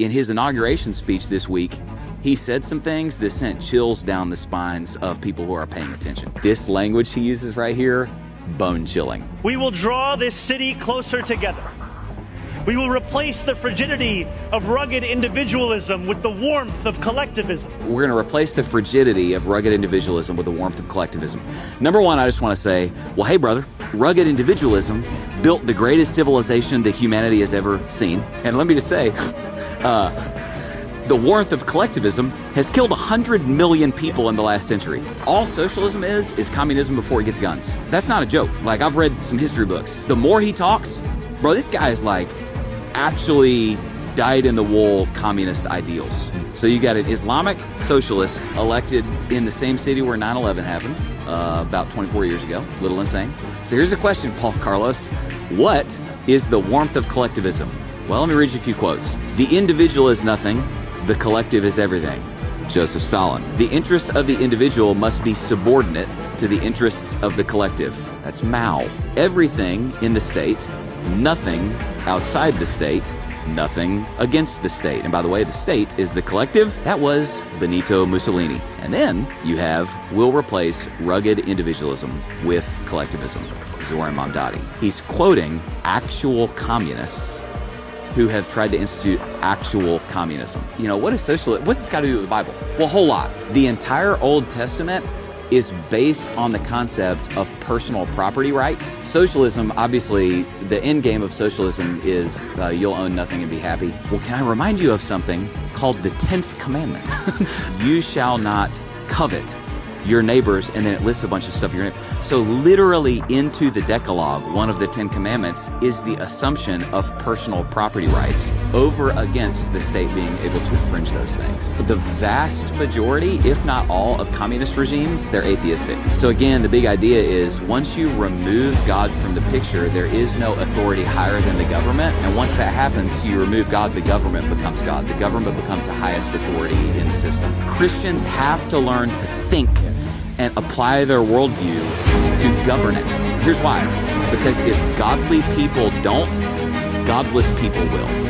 In his inauguration speech this week, he said some things that sent chills down the spines of people who are paying attention. This language he uses right here, bone-chilling. We will draw this city closer together. We will replace the frigidity of rugged individualism with the warmth of collectivism. We're going to replace the frigidity of rugged individualism with the warmth of collectivism. Number one, I just want to say, well, hey, brother, rugged individualism built the greatest civilization that humanity has ever seen. And let me just say, the warmth of collectivism has killed 100 million people in the last century. All socialism is communism before it gets guns. That's not a joke. Like, I've read some history books. The more he talks, bro, this guy is like actually dyed-in-the-wool communist ideals. So you got an Islamic socialist elected in the same city where 9/11 happened about 24 years ago. Little insane. So here's a question, Paul Carlos. What is the warmth of collectivism? Well, let me read you a few quotes. The individual is nothing. The collective is everything. Joseph Stalin. The interests of the individual must be subordinate to the interests of the collective. That's Mao. Everything in the state, nothing outside the state, nothing against the state. And by the way, the state is the collective. That was Benito Mussolini. And then you have, we'll replace rugged individualism with collectivism. Zoran Mamdani. He's quoting actual communists who have tried to institute actual communism. You know, what is socialism? What's this got to do with the Bible? Well, a whole lot. The entire Old Testament is based on the concept of personal property rights. Socialism, obviously, the end game of socialism is you'll own nothing and be happy. Well, can I remind you of something called the 10th commandment? You shall not covet your neighbors, and then it lists a bunch of stuff your neighbor. So literally into the Decalogue, one of the 10 commandments is the assumption of personal property rights over against the state being able to infringe those things. The vast majority, if not all, of communist regimes, they're atheistic. So again, the big idea is once you remove God from the picture, there is no authority higher than the government. And once that happens, you remove God, the government becomes God. The government becomes the highest authority in the system. Christians have to learn to think and apply their worldview to governance. Here's why. Because if godly people don't, godless people will.